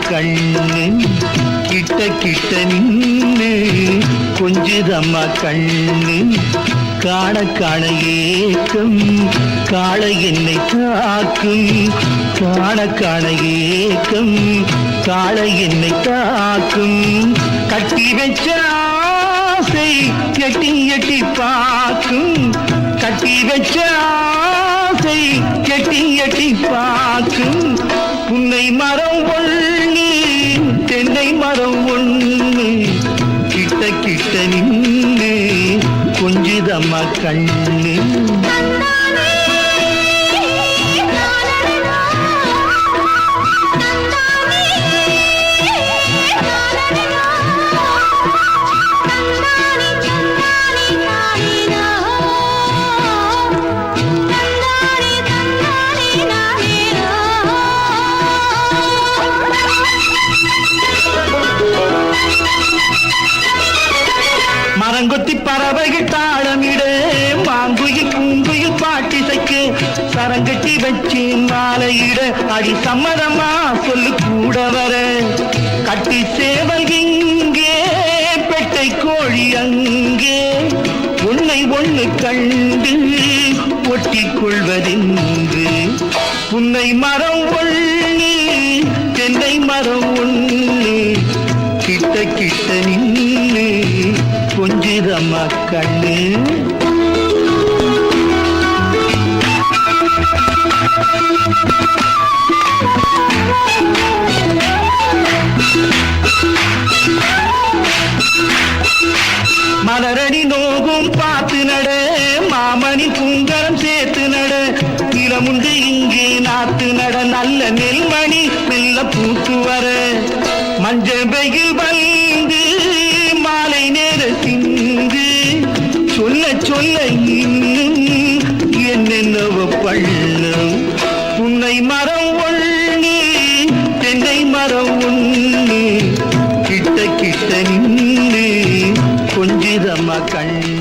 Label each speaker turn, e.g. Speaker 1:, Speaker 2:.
Speaker 1: கண்ணு கிட்ட கிட்ட நின்னு கொஞ்சுதம்மா கண்ணு காண காண ஏக்கம் காளை என்னை தாக்கும் காண காண ஏக்கம் காளை என்னை தாக்கும் கட்டி வச்ச ஆசை எட்டி எட்டி பார்க்கும் கட்டி வச்ச ஆசை எட்டி எட்டி பார்க்கும் புன்னை மரம் ஒண்ணு தென்னை மரம் ஒண்ணு கிட்ட கிட்ட நின்று கொஞ்சுதம்மா கண்ணு மரங்கொத்தி பறவைகள் தாளமிட மாங்குயில் பூங்குயில் பாட்டிசைக்கு சரங்கட்டி வச்சு மாலையிட அடி சம்மதமா சொல்லு கூட வர கட்டி சேவல் இங்கே பெட்டை கோழி அங்கே உன்னை ஒண்ணு கண்டு ஒட்டிக் கொள்வதென்று புன்னை மரம் ஒண்ணு தென்னை மரம் ஒண்ணு கிட்ட கிட்ட நின்று கொஞ்சுதம்மா கண்ணு மலரடி நோகும் பார்த்து நட மாமணி பூங்கரம் சேர்த்து நட நிலமுண்டு இங்கே நாத்து நட நல்ல நெல்மணி மெல்ல பூத்து வர மஞ்ச வெயில் வந்து மாலை நேர சிந்து சொல்ல சொல்ல இன்னும் என்னென்னவோ பள்ளம் புன்னை மரம் ஒண்ணு தென்னை மரம் ஒண்ணு கிட்ட கிட்ட நின்று கொஞ்சுதம்மா கண்ணு